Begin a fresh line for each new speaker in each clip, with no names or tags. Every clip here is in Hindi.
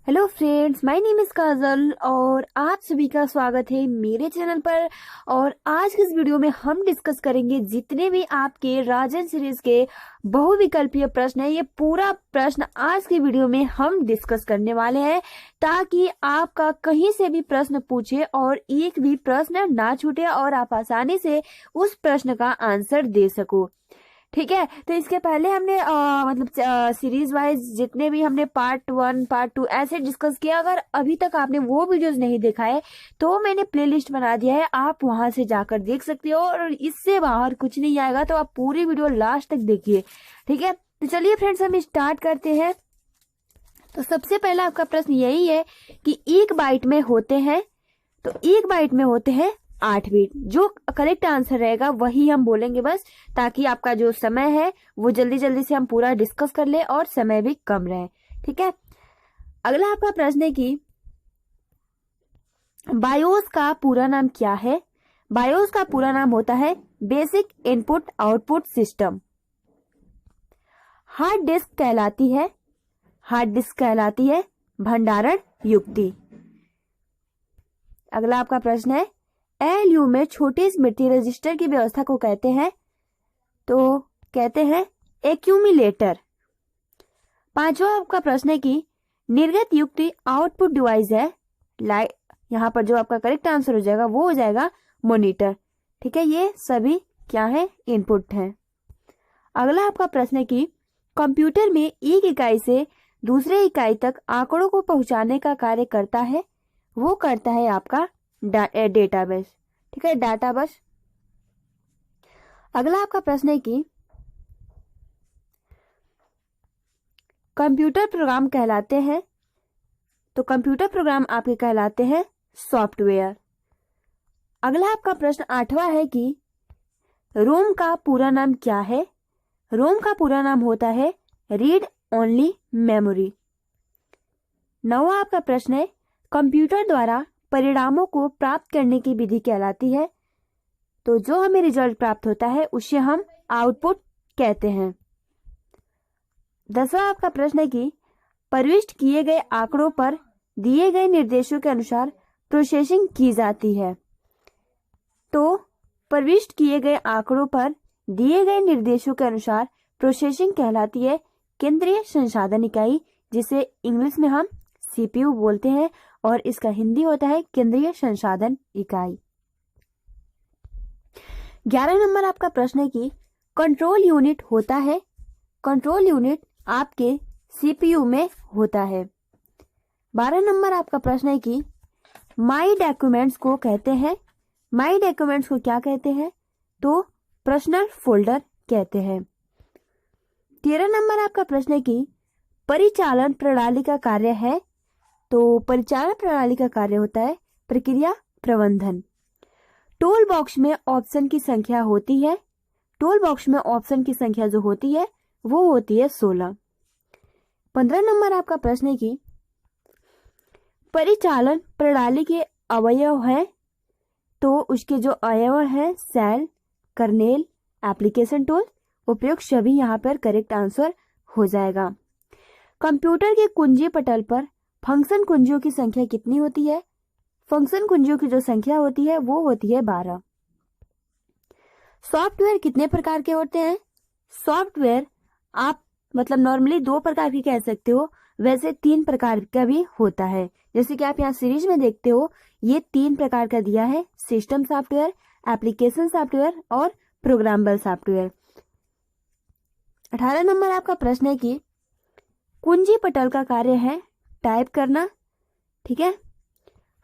Hello friends, my name is Kajal और आप सभी का स्वागत है मेरे चैनल पर। और आज के इस वीडियो में हम डिस्कस करेंगे जितने भी आपके राजन सीरीज के बहुविकल्पीय प्रश्न है। ये पूरा प्रश्न आज की वीडियो में हम डिस्कस करने वाले हैं ताकि आपका कहीं से भी प्रश्न पूछे और एक भी प्रश्न ना छूटे और आप आसानी से उस प्रश्न का आंसर दे सको। ठीक है, तो इसके पहले हमने सीरीज वाइज जितने भी हमने पार्ट 1 पार्ट 2 ऐसे डिस्कस किया। अगर अभी तक आपने वो वीडियोस नहीं देखा है तो मैंने प्लेलिस्ट बना दिया है, आप वहां से जाकर देख सकते हो और इससे बाहर कुछ नहीं आएगा। तो आप पूरी वीडियो लास्ट तक देखिए। ठीक है, तो चलिए फ्रेंड्स हम स्टार्ट करते हैं। तो सबसे पहला आपका प्रश्न यही है कि एक बाइट में होते हैं, तो एक बाइट में होते हैं 8 बीट। जो करेक्ट आंसर रहेगा वही हम बोलेंगे बस, ताकि आपका जो समय है वो जल्दी जल्दी से हम पूरा डिस्कस कर ले और समय भी कम रहे। ठीक है, अगला आपका प्रश्न है कि बायोस का पूरा नाम क्या है। बायोस का पूरा नाम होता है basic input output system. Hard disk कहलाती है, हार्ड डिस्क कहलाती है भंडारण युक्ति। अगला आपका प्रश्न है एलयू में छोटे स्मृति रजिस्टर की व्यवस्था को कहते हैं, तो कहते हैं एक्यूमिलेटर। पांचवा आपका प्रश्न है कि निर्गत युक्ति आउटपुट डिवाइस है। यहाँ पर जो आपका करेक्ट आंसर हो जाएगा वो हो जाएगा मॉनिटर। ठीक है, ये सभी क्या है, इनपुट है। अगला आपका प्रश्न है कि कंप्यूटर में एक इकाई से दूसरे इकाई तक आंकड़ों को पहुंचाने का कार्य करता है, वो करता है आपका डेटाबेस। ठीक है, डाटाबस। अगला आपका प्रश्न है कि कंप्यूटर प्रोग्राम कहलाते हैं, तो कंप्यूटर प्रोग्राम आपके कहलाते हैं सॉफ्टवेयर। अगला आपका प्रश्न 8वां है कि रोम का पूरा नाम क्या है। रोम का पूरा नाम होता है रीड ओनली मेमोरी। 9वां आपका प्रश्न है कंप्यूटर द्वारा परिणामों को प्राप्त करने की विधि कहलाती है, तो जो हमें रिजल्ट प्राप्त होता है उसे हम आउटपुट कहते हैं। 10वां आपका प्रश्न है कि प्रविष्ट किए गए आंकड़ों पर दिए गए निर्देशों के अनुसार प्रोसेसिंग की जाती है, तो प्रविष्ट किए गए आंकड़ों पर दिए गए निर्देशों के अनुसार प्रोसेसिंग कहलाती है केंद्रीय संसाधन इकाई, जिसे इंग्लिश में हम सीपीयू बोलते हैं और इसका हिंदी होता है केंद्रीय संसाधन इकाई। 11 नंबर आपका प्रश्न है कि कंट्रोल यूनिट होता है। कंट्रोल यूनिट आपके सीपीयू में होता है। 12 नंबर आपका प्रश्न है कि माई डॉक्यूमेंट्स को कहते हैं, माई डॉक्यूमेंट्स को क्या कहते हैं, तो पर्सनल फोल्डर कहते हैं। 13 नंबर आपका प्रश्न है कि परिचालन प्रणाली का कार्य है, तो परिचालन प्रणाली का कार्य होता है प्रक्रिया प्रबंधन। टूल बॉक्स में ऑप्शन की संख्या होती है, टूल बॉक्स में ऑप्शन की संख्या जो होती है वो होती है 16। 15 नंबर आपका प्रश्न है कि परिचालन प्रणाली के अवयव है, तो उसके जो अवयव है सेल, कर्नेल, एप्लीकेशन टूल, उपयुक्त सभी यहाँ पर करेक्ट आंसर हो जाएगा। कंप्यूटर के कुंजी पटल पर फंक्शन कुंजियों की संख्या कितनी होती है। फंक्शन कुंजियों की जो संख्या होती है वो होती है 12। सॉफ्टवेयर कितने प्रकार के होते हैं। सॉफ्टवेयर आप नॉर्मली 2 प्रकार की कह सकते हो, वैसे 3 प्रकार का भी होता है। जैसे कि आप यहाँ सीरीज में देखते हो ये 3 प्रकार का दिया है, सिस्टम सॉफ्टवेयर, एप्लीकेशन सॉफ्टवेयर और प्रोग्रामेबल सॉफ्टवेयर। 18 नंबर आपका प्रश्न है कि कुंजी पटल का कार्य है टाइप करना। ठीक है,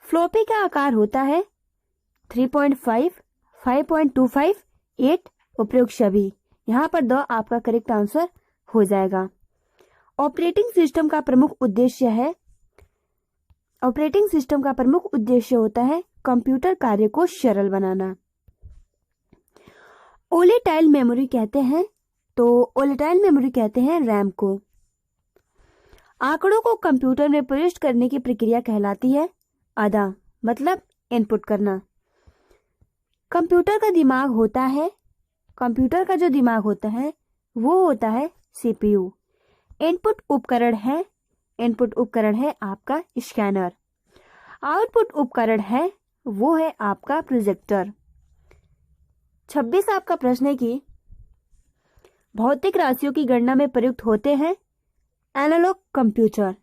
फ्लॉपी का आकार होता है 3.5, 5.25, 8, उपयुक्त सभी। यहाँ पर 2 आपका करेक्ट आंसर हो जाएगा। ऑपरेटिंग सिस्टम का प्रमुख उद्देश्य है, ऑपरेटिंग सिस्टम का प्रमुख उद्देश्य होता है कंप्यूटर कार्य को सरल बनाना। वोलेटाइल मेमोरी कहते हैं, तो वोलेटाइल मेमोरी कहते हैं रैम को। आंकड़ों को कंप्यूटर में प्रविष्ट करने की प्रक्रिया कहलाती है अदा, मतलब इनपुट करना। कंप्यूटर का दिमाग होता है, कंप्यूटर का जो दिमाग होता है वो होता है सीपीयू। इनपुट उपकरण है, इनपुट उपकरण है आपका स्कैनर। आउटपुट उपकरण है वो है आपका प्रोजेक्टर। 26 आपका प्रश्न है कि भौतिक राशियों की गणना में प्रयुक्त होते हैं एनालॉग कंप्यूटर।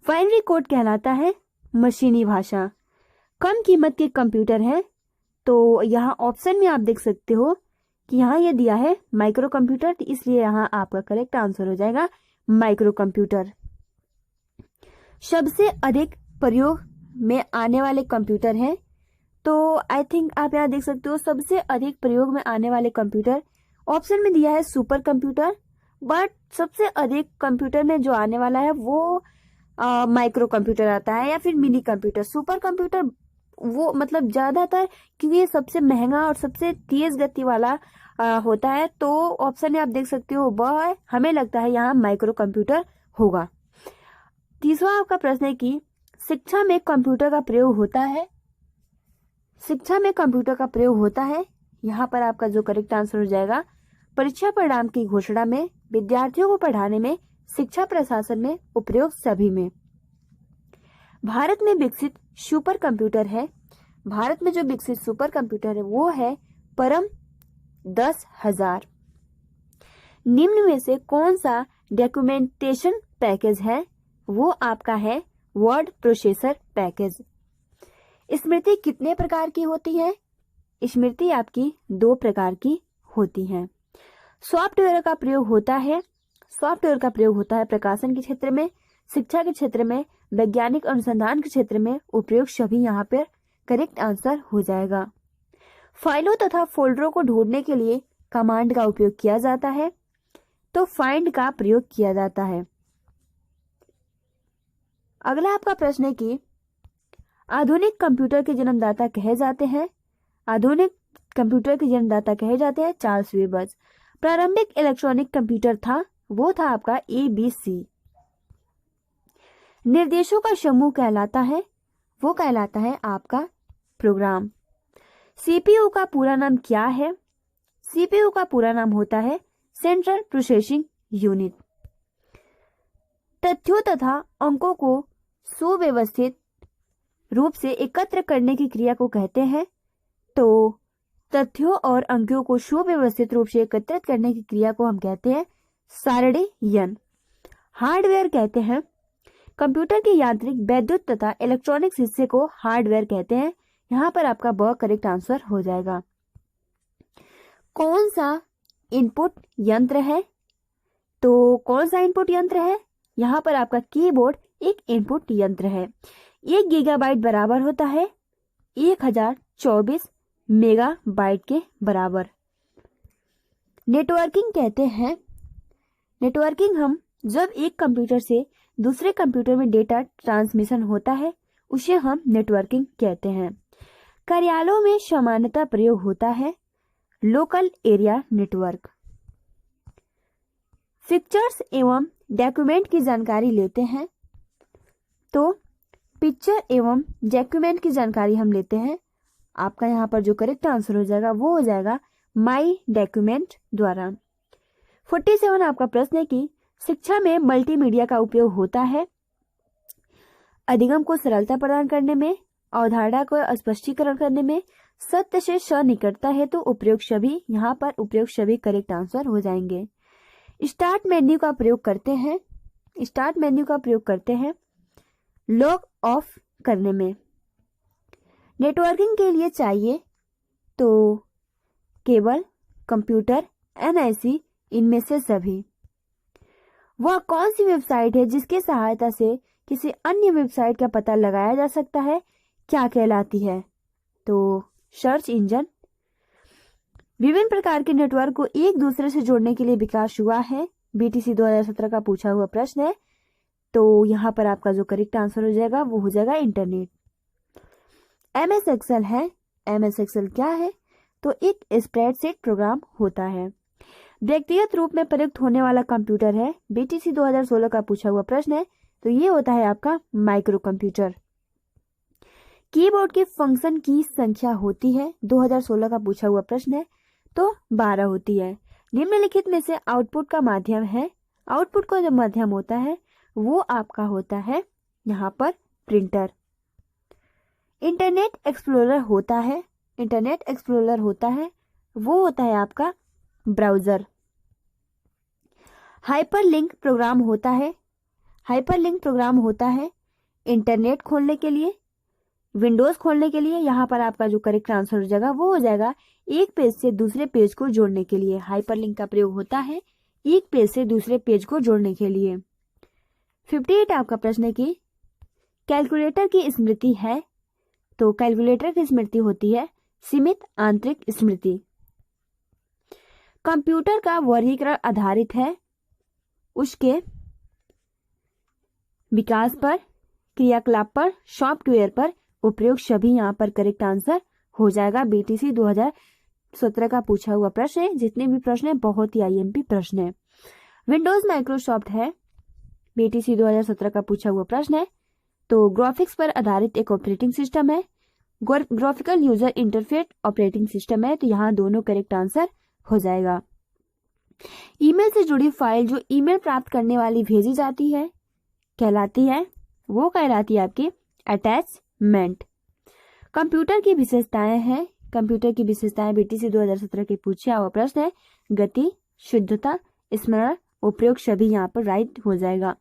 बाइनरी कोड कहलाता है मशीनी भाषा। कम कीमत के कंप्यूटर है, तो यहाँ ऑप्शन में आप देख सकते हो कि यहाँ ये दिया है माइक्रो कंप्यूटर, तो इसलिए यहाँ आपका करेक्ट आंसर हो जाएगा माइक्रो कंप्यूटर। सबसे अधिक प्रयोग में आने वाले कंप्यूटर हैं, तो आई थिंक आप यहाँ देख सकते हो सबसे अधिक प्रयोग में आने वाले कंप्यूटर ऑप्शन में दिया है सुपर कंप्यूटर, बट सबसे अधिक कंप्यूटर में जो आने वाला है वो माइक्रो कंप्यूटर आता है या फिर मिनी कंप्यूटर। सुपर कंप्यूटर वो मतलब ज्यादातर, क्योंकि ये सबसे महंगा और सबसे तेज गति वाला होता है, तो ऑप्शन में आप देख सकते हो वह हमें लगता है यहाँ माइक्रो कंप्यूटर होगा। तीसरा आपका प्रश्न है कि शिक्षा में कंप्यूटर का प्रयोग होता है। शिक्षा में कंप्यूटर का प्रयोग होता है, यहाँ पर आपका जो करेक्ट आंसर हो जाएगा परीक्षा परिणाम की घोषणा में, विद्यार्थियों को पढ़ाने में, शिक्षा प्रशासन में, उपयोग सभी में। भारत में विकसित सुपर कंप्यूटर है। भारत में जो विकसित सुपर कंप्यूटर है वो है परम 10,000। निम्न में से कौन सा डॉक्यूमेंटेशन पैकेज है? वो आपका है वर्ड प्रोसेसर पैकेज। स्मृति कितने प्रकार की होती है? स्मृति आपकी 2 प्रकार की होती है। सॉफ्टवेयर का प्रयोग होता है। सॉफ्टवेयर का प्रयोग होता है प्रकाशन के क्षेत्र में, शिक्षा के क्षेत्र में, वैज्ञानिक अनुसंधान के क्षेत्र में, उपयोग सभी यहाँ पर करेक्ट आंसर हो जाएगा। फाइलों तथा फोल्डरों को ढूंढने के लिए कमांड का उपयोग किया जाता है, तो फाइंड का प्रयोग किया जाता है। अगला आपका प्रश्न है कि आधुनिक कंप्यूटर के जन्मदाता कहे जाते हैं। आधुनिक कंप्यूटर के जन्मदाता कहे जाते हैं चार्ल्स बेबेज। प्रारंभिक इलेक्ट्रॉनिक कंप्यूटर था वो था आपका ABC। निर्देशों का समूह कहलाता है वो कहलाता है आपका प्रोग्राम। CPU का पूरा नाम क्या है? CPU का पूरा नाम होता है सेंट्रल प्रोसेसिंग यूनिट। तथ्यों तथा अंकों को सुव्यवस्थित रूप से एकत्र करने की क्रिया को कहते हैं, तो तथ्यों और अंकों को सुव्यवस्थित रूप से एकत्रित करने की क्रिया को हम कहते हैं सारणीयन। हार्डवेयर कहते हैं कंप्यूटर के यांत्रिक, वैद्युत तथा इलेक्ट्रॉनिक्स हिस्से को हार्डवेयर कहते हैं। यहाँ पर आपका ब करेक्ट आंसर हो जाएगा। कौन सा इनपुट यंत्र है? तो कौन सा इनपुट यंत्र है? यहाँ पर आपका कीबोर्ड एक इनपुट यंत्र है। 1 गीगाबाइट बराबर होता है 1024 मेगाबाइट के बराबर। नेटवर्किंग कहते हैं, नेटवर्किंग हम जब एक कंप्यूटर से दूसरे कंप्यूटर में डेटा ट्रांसमिशन होता है उसे हम नेटवर्किंग कहते हैं। कार्यालयों में सामान्यतः प्रयोग होता है लोकल एरिया नेटवर्क। पिक्चर्स एवं डॉक्यूमेंट की जानकारी लेते हैं, तो पिक्चर एवं डॉक्यूमेंट की जानकारी हम लेते हैं। आपका यहाँ पर जो करेक्ट आंसर हो जाएगा वो हो जाएगा माई डॉक्यूमेंट द्वारा। 47 आपका प्रश्न है कि शिक्षा में मल्टीमीडिया का उपयोग होता है अधिगम को सरलता प्रदान करने में, अवधारणा को स्पष्टीकरण करने में, सत्य से सन्निकटता हेतु उपयोग सभी। यहाँ पर उपयोग सभी करेक्ट आंसर हो जाएंगे। स्टार्ट मेन्यू का प्रयोग करते हैं, स्टार्ट मेन्यू का प्रयोग करते हैं लॉग ऑफ करने में। नेटवर्किंग के लिए चाहिए तो केबल, कंप्यूटर, NIC, इनमें से सभी। वह कौन सी वेबसाइट है जिसकी सहायता से किसी अन्य वेबसाइट का पता लगाया जा सकता है, क्या कहलाती है? तो सर्च इंजन। विभिन्न प्रकार के नेटवर्क को एक दूसरे से जोड़ने के लिए विकास हुआ है। BTC 2017 का पूछा हुआ प्रश्न है, तो यहाँ पर आपका जो करेक्ट आंसर हो जाएगा वो हो जाएगा इंटरनेट। MS Excel है। MS Excel क्या है? तो एक स्प्रेडशीट प्रोग्राम होता है। व्यक्तिगत रूप में प्रयुक्त होने वाला कंप्यूटर है। BTC 2016 का पूछा हुआ प्रश्न है, तो ये होता है आपका माइक्रो कंप्यूटर। कीबोर्ड के फंक्शन की संख्या होती है, 2016 का पूछा हुआ प्रश्न है, तो 12 होती है। निम्नलिखित में से आउटपुट का माध्यम है। आउटपुट का जो माध्यम होता है वो आपका होता है यहाँ पर प्रिंटर। इंटरनेट एक्सप्लोरर होता है, इंटरनेट एक्सप्लोरर होता है वो होता है आपका ब्राउजर। हाइपरलिंक प्रोग्राम होता है, हाइपरलिंक प्रोग्राम होता है इंटरनेट खोलने के लिए, विंडोज खोलने के लिए। यहाँ पर आपका जो करेक्ट आंसर हो जाएगा वो हो जाएगा एक पेज से दूसरे पेज को जोड़ने के लिए। हाइपरलिंक का प्रयोग होता है एक पेज से दूसरे पेज को जोड़ने के लिए। 58 आपका प्रश्न है कि कैलकुलेटर की स्मृति है, तो कैलकुलेटर की स्मृति होती है सीमित आंतरिक स्मृति। कंप्यूटर का वर्गीकरण आधारित है उसके विकास पर, क्रियाकलाप पर, सॉफ्टवेयर पर, उपयोग सभी यहाँ पर करेक्ट आंसर हो जाएगा। बीटीसी 2017 का पूछा हुआ प्रश्न है। जितने भी प्रश्न है बहुत ही आईएमपी प्रश्न है। विंडोज माइक्रोसॉफ्ट है, बीटीसी 2017 का पूछा हुआ प्रश्न है। तो ग्राफिक्स पर आधारित एक ऑपरेटिंग सिस्टम है, graphical user interface operating system है। तो यहाँ दोनों करेक्ट आंसर हो जाएगा। ईमेल से जुड़ी फाइल जो ईमेल प्राप्त करने वाली भेजी जाती है कहलाती है, वो कहलाती है आपकी अटैचमेंट। कंप्यूटर की विशेषताएं हैं, कंप्यूटर की विशेषताएं बीटीसी 2017 के पूछा हुआ प्रश्न है। गति, शुद्धता, स्मरण, उपयोग सभी यहाँ पर राइट हो जाएगा।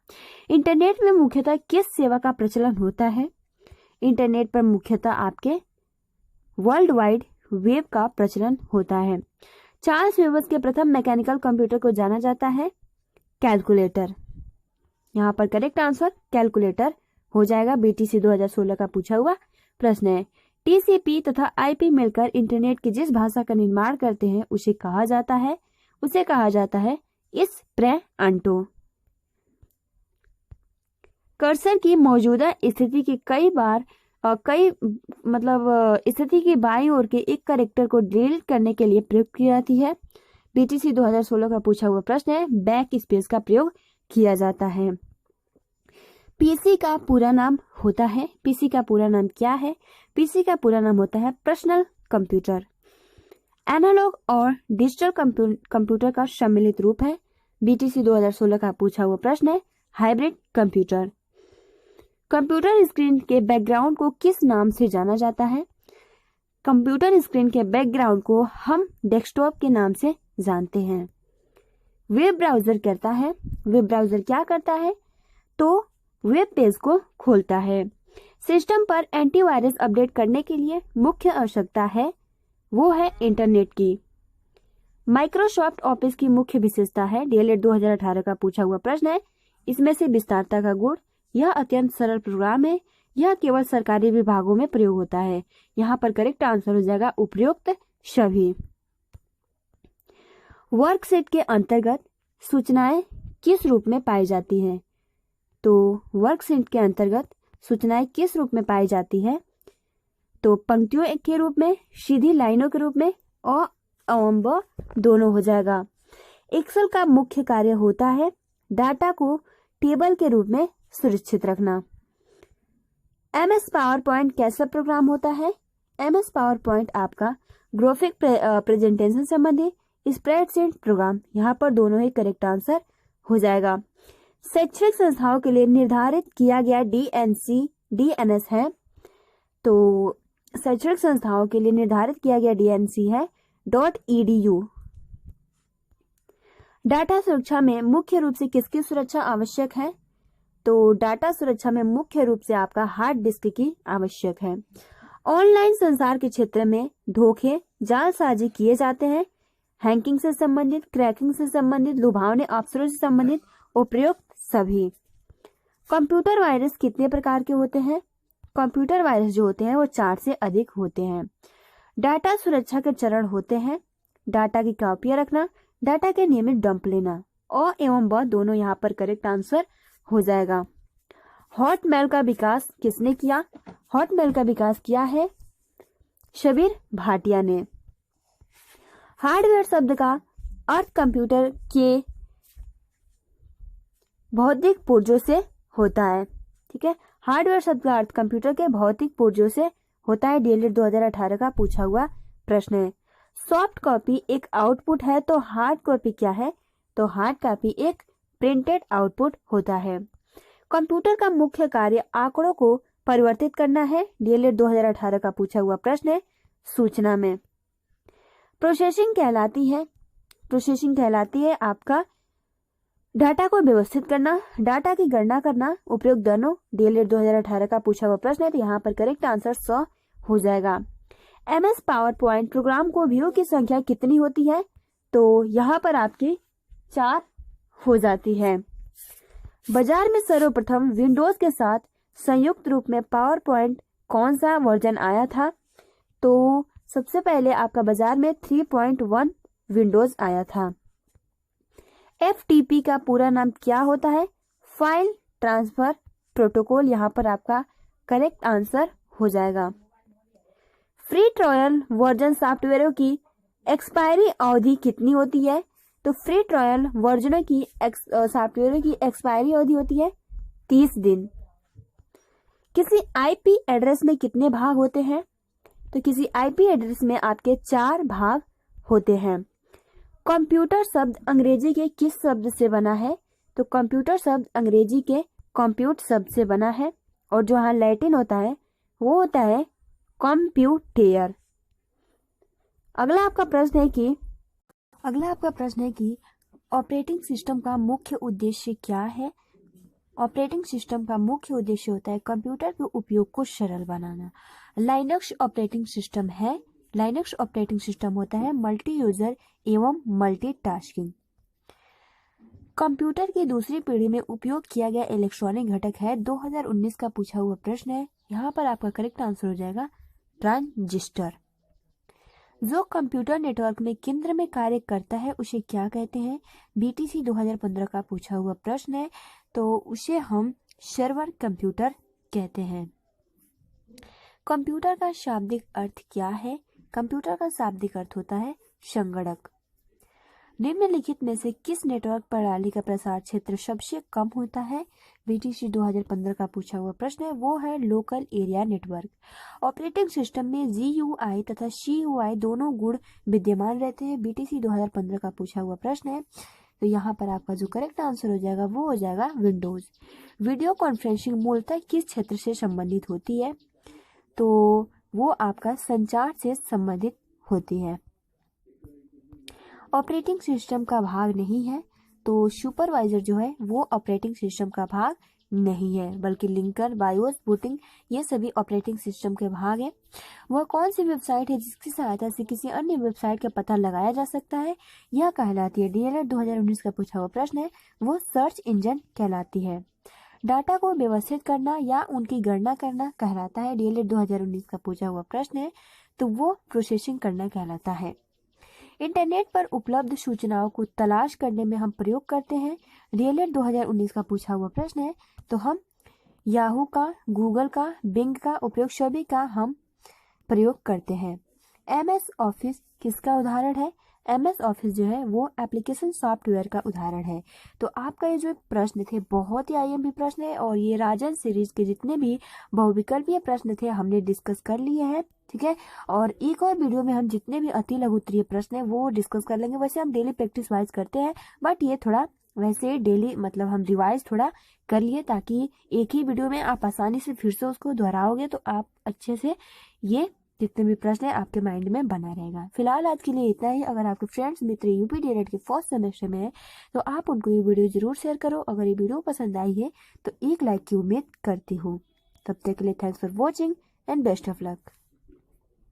इंटरनेट में मुख्यतः किस सेवा का प्रचलन होता है? इंटरनेट पर मुख्यतः आपके वर्ल्ड वाइड वेब का प्रचलन होता है। चार्ल्स बेबेज के प्रथम मैकेनिकल कंप्यूटर को जाना जाता है कैलकुलेटर। यहाँ पर करेक्ट आंसर कैलकुलेटर हो जाएगा। बीटीसी 2016 का पूछा हुआ प्रश्न है। टीसीपी तथा आईपी मिलकर इंटरनेट की जिस भाषा का निर्माण करते हैं उसे कहा जाता है एस्पेरांतो। कर्सर की मौजूदा स्थिति की स्थिति की बाईं ओर के एक कैरेक्टर को डिलीट करने के लिए प्रयोग की जाती है। बीटीसी 2016 का पूछा हुआ प्रश्न है। बैक स्पेस का प्रयोग किया जाता है। पीसी का पूरा नाम होता है, पीसी का पूरा नाम क्या है? पीसी का पूरा नाम होता है पर्सनल कंप्यूटर। एनालॉग और डिजिटल कंप्यूटर का सम्मिलित रूप है। बीटीसी 2016 का पूछा हुआ प्रश्न है। Hybrid computer. कंप्यूटर स्क्रीन के बैकग्राउंड को किस नाम से जाना जाता है? कंप्यूटर स्क्रीन के बैकग्राउंड को हम डेस्कटॉप के नाम से जानते हैं। वेब ब्राउजर करता है, वेब ब्राउजर क्या करता है? तो वेब पेज को खोलता है। सिस्टम पर एंटीवायरस अपडेट करने के लिए मुख्य आवश्यकता है वो है इंटरनेट की। माइक्रोसॉफ्ट ऑफिस की मुख्य विशेषता है, डीएलएड 2018 का पूछा हुआ प्रश्न है। इसमें से विस्तारता का गुण, यह अत्यंत सरल प्रोग्राम है, यह केवल सरकारी विभागों में प्रयोग होता है। यहाँ पर करेक्ट आंसर हो जाएगा उपयुक्त सभी। वर्कशीट के अंतर्गत सूचनाएं किस रूप में पाई जाती हैं? तो वर्कशीट के अंतर्गत सूचनाएं किस रूप में पाई जाती है? तो पंक्तियों के रूप में, सीधी लाइनों के रूप में और व दोनों हो जाएगा। एक्सेल का मुख्य कार्य होता है डाटा को टेबल के रूप में सुरक्षित रखना। एमएस पावर पॉइंट कैसा प्रोग्राम होता है? एमएस पावर पॉइंट आपका ग्राफिक प्रेजेंटेशन संबंधी स्प्रेडशीट प्रोग्राम। यहाँ पर दोनों ही करेक्ट आंसर हो जाएगा। शैक्षणिक संस्थाओं के लिए निर्धारित किया गया डीएनएस है, तो शैक्षणिक संस्थाओं के लिए निर्धारित किया गया डीएनसी है .edu। डाटा सुरक्षा में मुख्य रूप से किसकी सुरक्षा आवश्यक है? तो डाटा सुरक्षा में मुख्य रूप से आपका हार्ड डिस्क की आवश्यक है। ऑनलाइन संसार के क्षेत्र में धोखे, जालसाजी किए जाते हैं। हैकिंग से संबंधित, क्रैकिंग से संबंधित, लुभावने अफसरों से संबंधित, उपयुक्त सभी। कंप्यूटर वायरस कितने प्रकार के होते हैं? कंप्यूटर वायरस जो होते हैं वो 4 से अधिक होते हैं। डाटा सुरक्षा के चरण होते हैं डाटा की कॉपियां रखना, डाटा के नियमित डंप लेना और एवं व दोनों यहाँ पर करेक्ट आंसर हो जाएगा। हॉटमेल का विकास किसने किया? हॉटमेल का विकास किया है शबीर भाटिया ने। हार्डवेयर शब्द का अर्थ कंप्यूटर के भौतिक पुर्जों से होता है। ठीक है, हार्डवेयर शब्द का अर्थ कंप्यूटर के भौतिक पुर्जों से होता है। डीएलएड 2018 का पूछा हुआ प्रश्न है। सॉफ्ट कॉपी एक आउटपुट है तो हार्ड कॉपी क्या है? तो हार्ड कॉपी एक प्रिंटेड आउटपुट होता है। कंप्यूटर का मुख्य कार्य आंकड़ों को परिवर्तित करना है। डीएलएड 2018 का पूछा हुआ प्रश्न है सूचना में। प्रोसेसिंग कहलाती है आपका डाटा को व्यवस्थित करना, डाटा की गणना करना, उपयोग दोनों। डीएलएड 2018 का पूछा हुआ प्रश्न है, तो यहाँ पर करेक्ट आंसर 100 हो जाएगा। एमएस पावर पॉइंट प्रोग्राम को व्यू की संख्या कितनी होती है? तो यहाँ पर आपकी 4 हो जाती है। बाजार में सर्वप्रथम विंडोज के साथ संयुक्त रूप में पावर पॉइंट कौन सा वर्जन आया था? तो सबसे पहले आपका बाजार में 3.1 विंडोज आया था। FTP का पूरा नाम क्या होता है? फाइल ट्रांसफर प्रोटोकॉल, यहाँ पर आपका करेक्ट आंसर हो जाएगा। फ्री ट्रायल वर्जन सॉफ्टवेयरों की एक्सपायरी अवधि कितनी होती है? तो फ्री ट्रायल वर्जनों की सॉफ्टवेयरों की एक्सपायरी अवधि होती है 30 दिन। किसी आईपी एड्रेस में कितने भाग होते हैं? तो किसी आईपी एड्रेस में आपके 4 भाग होते हैं। कंप्यूटर शब्द अंग्रेजी के किस शब्द से बना है? तो कंप्यूटर शब्द अंग्रेजी के कंप्यूट शब्द से बना है, और जो यहाँ लैटिन होता है वो होता है कंप्यूटेयर। अगला आपका प्रश्न है कि ऑपरेटिंग सिस्टम का मुख्य उद्देश्य क्या है? ऑपरेटिंग सिस्टम का मुख्य उद्देश्य होता है कंप्यूटर के उपयोग को सरल बनाना। लाइनक्स ऑपरेटिंग सिस्टम है। लाइनक्स ऑपरेटिंग सिस्टम होता है मल्टी यूजर एवं मल्टीटास्किंग। कंप्यूटर की दूसरी पीढ़ी में उपयोग किया गया इलेक्ट्रॉनिक घटक है। 2019 का पूछा हुआ प्रश्न है, यहाँ पर आपका करेक्ट आंसर हो जाएगा ट्रांजिस्टर। जो कंप्यूटर नेटवर्क में केंद्र में कार्य करता है उसे क्या कहते हैं? BTC 2015 का पूछा हुआ प्रश्न है, तो उसे हम सर्वर कंप्यूटर कहते हैं। कंप्यूटर का शाब्दिक अर्थ क्या है? कंप्यूटर का शाब्दिक अर्थ होता है संगणक। निम्नलिखित में से किस नेटवर्क प्रणाली का प्रसार क्षेत्र सबसे कम होता है? BTC 2015 का पूछा हुआ प्रश्न है, वो है local area network. Operating system में GUI तथा CUI दोनों गुण विद्यमान रहते हैं। BTC 2015 का पूछा हुआ प्रश्न है, तो यहाँ पर आपका जो करेक्ट आंसर हो जाएगा वो हो जाएगा विंडोज। वीडियो कॉन्फ्रेंसिंग मूलतः किस क्षेत्र से संबंधित होती है? तो वो आपका संचार से संबंधित होती है। ऑपरेटिंग सिस्टम का भाग नहीं है, तो सुपरवाइजर जो है वो ऑपरेटिंग सिस्टम का भाग नहीं है, बल्कि लिंकर, बायोस, बूटिंग ये सभी ऑपरेटिंग सिस्टम के भाग है। वह कौन सी वेबसाइट है जिसकी सहायता से किसी अन्य वेबसाइट का पता लगाया जा सकता है? यह कहलाती है, डीएलएड 2019 का पूछा हुआ प्रश्न है, वो सर्च इंजन कहलाती है। डाटा को व्यवस्थित करना या उनकी गणना करना कहलाता है। डीएलएड 2019 का पूछा हुआ प्रश्न है, तो वो प्रोसेसिंग करना कहलाता है। इंटरनेट पर उपलब्ध सूचनाओं को तलाश करने में हम प्रयोग करते हैं। डीएलएड 2019 का पूछा हुआ प्रश्न है, तो हम याहू का, गूगल का, बिंग का उपयोग सभी का हम प्रयोग करते हैं। MS ऑफिस किसका उदाहरण है? MS ऑफिस जो है वो एप्लीकेशन सॉफ्टवेयर का उदाहरण है। तो आपका ये जो प्रश्न थे बहुत ही IMP प्रश्न है, और ये राजन सीरीज के जितने भी बहुविकल्पीय प्रश्न थे हमने डिस्कस कर लिए हैं, ठीक है। और एक और वीडियो में हम जितने भी अति लघु उत्तरीय प्रश्न है वो डिस्कस कर लेंगे। वैसे हम डेली प्रैक्टिस वाइज करते हैं, बट ये थोड़ा वैसे डेली मतलब हम रिवाइज थोड़ा कर लिए, ताकि एक ही वीडियो में आप आसानी से फिर से उसको दोहराओगे तो आप अच्छे से ये जितने भी प्रश्न है आपके माइंड में बना रहेगा। फिलहाल आज के लिए इतना ही। अगर आपके फ्रेंड्स मित्र यूपी डीएलएड के फर्स्ट सेमेस्टर में है तो आप उनको ये वीडियो जरूर शेयर करो। अगर ये वीडियो पसंद आई है तो एक लाइक की उम्मीद करती हूँ। तब तक के लिए thanks for watching and best of luck.